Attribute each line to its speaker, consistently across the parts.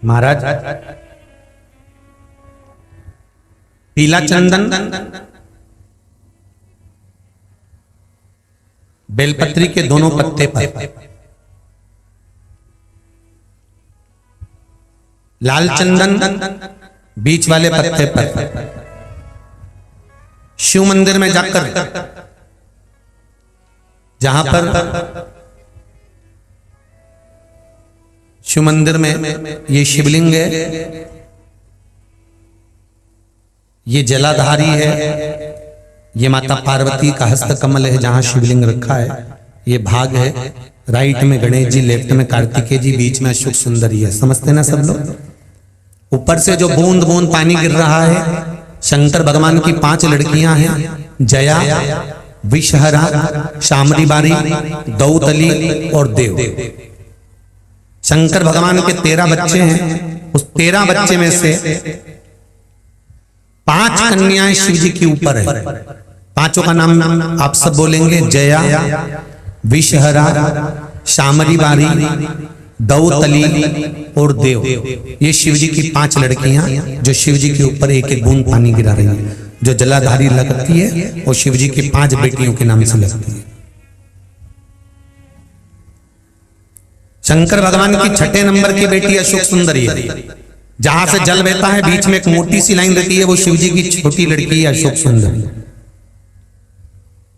Speaker 1: महाराज पीला चंदन बेलपत्री के दोनों पत्ते पर, लाल चंदन बीच वाले पत्ते पर शिव मंदिर में जाकर, जहां पर शिव मंदिर में ये शिवलिंग है, ये जलाधारी है, ये माता पार्वती का हस्त कमल है जहां शिवलिंग रखा है, ये भाग है, राइट में गणेश जी, लेफ्ट में कार्तिकेय जी, बीच में अशोक सुंदरी है। समझते ना सब लोग? ऊपर से जो बूंद बूंद पानी गिर रहा है, शंकर भगवान की 5 लड़कियां हैं, जया, विषहरा, शामरी बारी, दौतली और देव। शंकर भगवान के 13 बच्चे हैं, उस 13 बच्चे में से 5 कन्याएं शिव जी के ऊपर है। पांचों का नाम आप सब बोलेंगे, जया, विषहरा, शामरी बारी, दौतली और देव। ये शिव जी की 5 लड़कियां जो शिव जी के ऊपर एक एक बूंद पानी गिरा रही है, जो जलाधारी लगती है वो शिव जी की 5 बेटियों के नाम से लगती है। शंकर भगवान की 6ठे नंबर की बेटी अशोक सुंदरी है, जहां से जल बहता है, बीच में एक मोटी सी लाइन रहती है, वो शिव जी की छोटी लड़की है अशोक सुंदरी।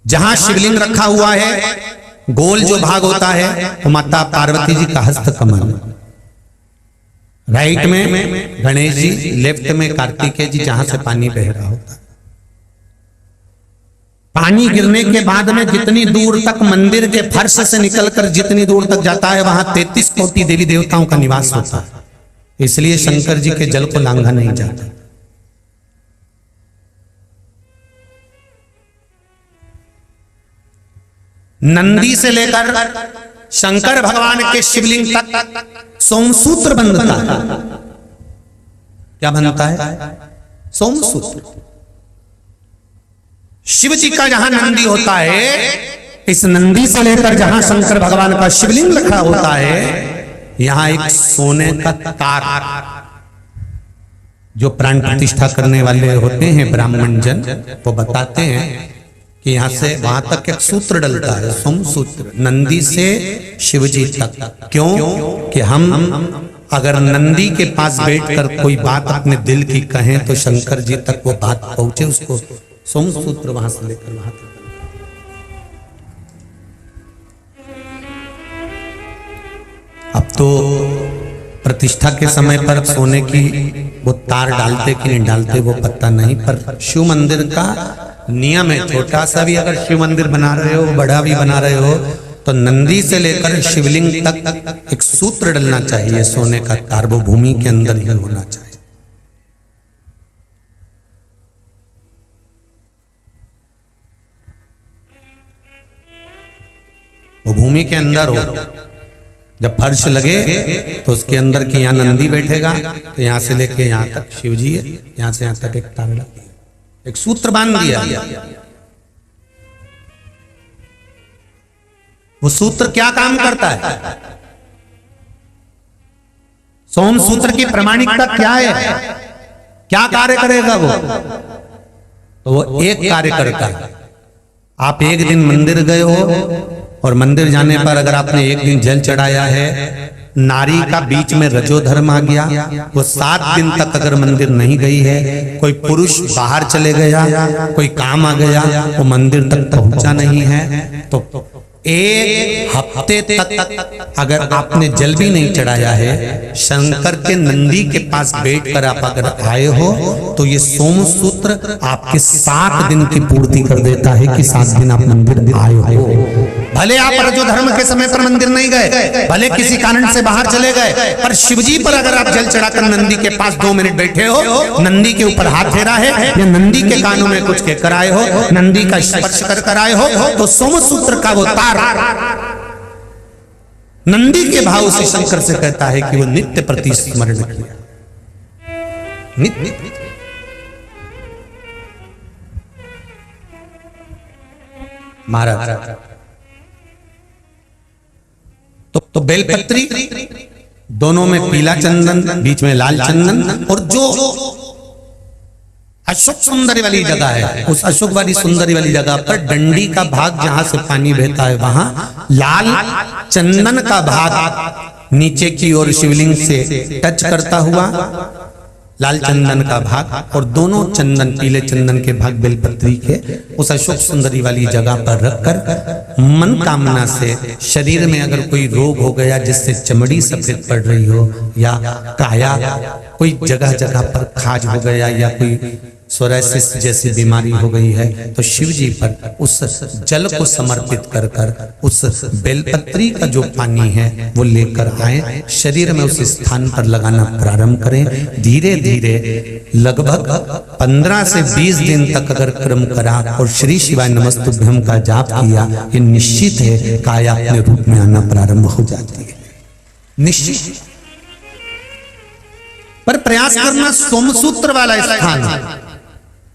Speaker 1: जहां शिवलिंग रखा हुआ है, गोल जो भाग होता है वो माता पार्वती जी का हस्त कमल, राइट में गणेश जी, लेफ्ट में कार्तिकेय जी, जहां से पानी बह रहा होता है। पानी गिरने के बाद में जितनी दूर तक मंदिर के फर्श से निकलकर जितनी दूर तक जाता है, वहां 33 कोटि देवी देवताओं का निवास होता है, इसलिए शंकर जी के जल को लांघा नहीं जाता। नंदी से लेकर शंकर भगवान के शिवलिंग तक सोमसूत्र बनता है। क्या बनता है? सोमसूत्र। शिव जी का जहां नंदी होता है, इस नंदी से लेकर जहां शंकर भगवान का शिवलिंग रखा होता है, यहां एक सोने का तार, जो प्राण प्रतिष्ठा करने वाले होते हैं ब्राह्मण जन, वो बताते हैं कि यहां से वहां तक एक सूत्र डलता है, सोमसूत्र, नंदी से शिव जी तक। क्यों? कि हम अगर नंदी के पास बैठकर कोई बात अपने दिल की कहें तो शंकर जी तक वो बात पहुंचे, उसको सोमसूत्र वहां से लेकर वहां तक। अब तो प्रतिष्ठा के समय पर सोने की वो तार डालते कि नहीं डालते वो पता नहीं, पर शिव मंदिर का नियम है, छोटा सा भी अगर शिव मंदिर बना रहे हो, बड़ा भी बना रहे हो, तो नंदी से लेकर शिवलिंग तक एक सूत्र डलना चाहिए, सोने का तार, वो भूमि के अंदर ही होना चाहिए। वो भूमि के अंदर हो। जब फर्श लगे तो उसके अंदर की यहाँ नंदी बैठेगा, तो यहां से लेके यहां तक शिव जी है, यहां से यहां तक एक तार लगा, एक सूत्र बांध दिया। वो सूत्र क्या काम करता है? सोम सूत्र की प्रामाणिकता क्या है? क्या कार्य करेगा वो? तो वो एक कार्य करता है। आप एक दिन मंदिर गए हो और मंदिर जाने पर अगर आपने एक दिन जल चढ़ाया है, नारी का बीच में रजोधर्म आ गया, वो 7 दिन तक अगर मंदिर नहीं गई है, कोई पुरुष बाहर चले गया, कोई काम आ गया, वो मंदिर तक पहुंचा नहीं है, तो 1 हफ्ते तक अगर आपने जल भी नहीं चढ़ाया है, शंकर के नंदी के पास बैठकर आप अगर आए हो, तो ये सोमसूत्र आपके 7 दिन की पूर्ति कर देता है कि 7 दिन आप मंदिर आए हो। भले आप रजोधर्म के समय पर मंदिर नहीं गए, भले किसी कारण से बाहर चले गए, पर शिवजी पर अगर आप जल चढ़ाकर नंदी के पास 2 मिनट बैठे हो, नंदी के ऊपर हाथ फेरा है, या नंदी के कानों में कुछ कहकर आए हो, नंदी का स्पर्श कर आए हो, तो सोमसूत्र का वो तार नंदी के भाव से शंकर से कहता है कि वो नित्य प्रति स्मरण किया, नित्य। महाराज तो बेलपत्री दोनों में पीला चंदन, बीच में लाल चंदन, और जो अशोक सुंदरी वाली जगह है, उस अशोक वाली सुंदरी वाली जगह पर डंडी का भाग जहां से पानी बहता है वहां लाल चंदन का भाग नीचे की ओर शिवलिंग से टच करता हुआ लाल चंदन का भाग, और दोनों चंदन पीले चंदन के भाग बेलपत्री के उस अशोक सुंदरी वाली जगह पर रखकर मन कामना से शरीर में अगर कोई रोग हो गया जिससे चमड़ी सफेद पड़ रही हो, या काया कोई जगह जगह पर खाज हो गया, या कोई सोरायसिस जैसी बीमारी हो गई है, तो शिव जी पर उस जल को समर्पित कर कर उस बेलपत्री का जो पानी है वो लेकर आए, शरीर में उस स्थान पर लगाना प्रारंभ करें। धीरे धीरे लगभग 15 से 20 दिन तक अगर क्रम करा और श्री शिवाय नमस्तुभ्यम का जाप किया, ये निश्चित है काया अपने रूप में आना प्रारंभ हो जाती है, निश्चित। पर प्रयास करना सोमसूत्र वाला स्थान है,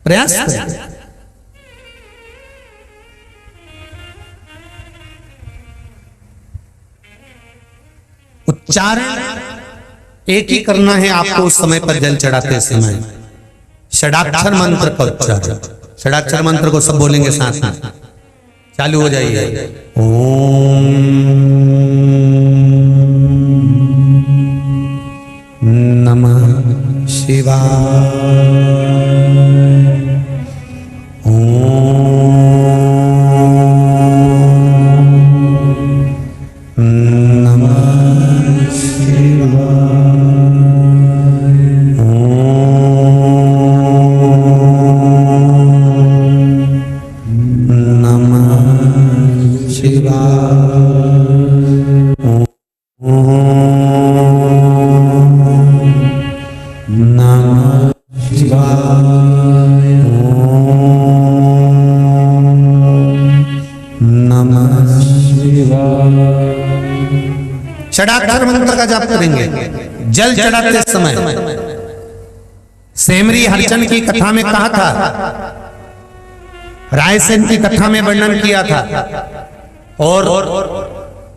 Speaker 1: प्रयास करें। उच्चारण एक ही करना है आपको उस समय पर जल चढ़ाते समय, षडाक्षर मंत्र का उच्चारण। षडाक्षर मंत्र को सब बोलेंगे साथ में, चालू हो जाइए। ओम नमः शिवाय, षडाक्षर मंत्र का जाप करेंगे जल चढ़ाते समय। सेमरी हरिचंद की कथा में कहा था, रायसेन की कथा में वर्णन किया था, और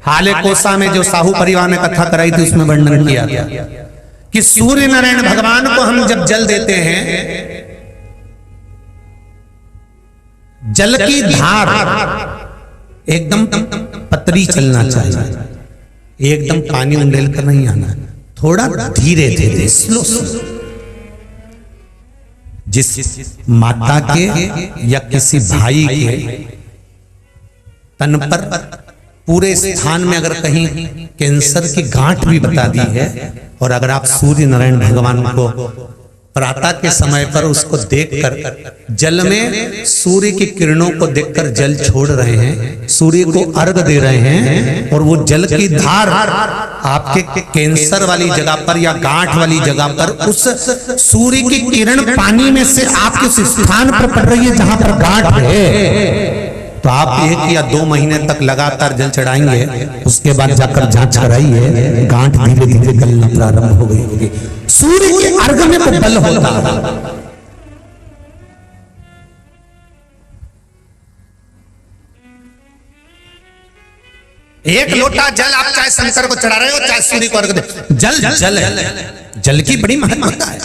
Speaker 1: हाले कोसा में जो साहू परिवार ने कथा कराई थी उसमें वर्णन किया था कि सूर्य नारायण भगवान को हम जब जल देते हैं, जल की धार एकदम पतली चलना चाहिए, एकदम पानी उंडेल कर नहीं आना, थोड़ा धीरे धीरे स्लो स्लो। जिस माता के या किसी भाई के तन पर पूरे स्थान में अगर कहीं कैंसर की गांठ भी बता दी है, और अगर आप सूर्य नारायण भगवान को प्रातः के समय पर उसको देखकर जल में सूर्य की किरणों को देखकर जल छोड़ रहे हैं, सूर्य को अर्घ दे रहे हैं, और वो जल की धार आपके कैंसर वाली जगह पर या गांठ वाली जगह पर उस सूर्य की किरण पानी में से आपके उस स्थान पर पड़ रही है जहां पर गांठ है, तो आप 1 या 2 महीने तक लगातार जल चढ़ाएंगे, उसके बाद जाकर जांच कराइए, गांठ धीरे धीरे गलना प्रारंभ हो गई होगी। सूर्य के अर्घ में तो बल होता है। एक लोटा जल आप चाहे शंकर को चढ़ा रहे हो, चाहे सूर्य को अर्घ दे, जल जल है, जल की बड़ी महत्ता है।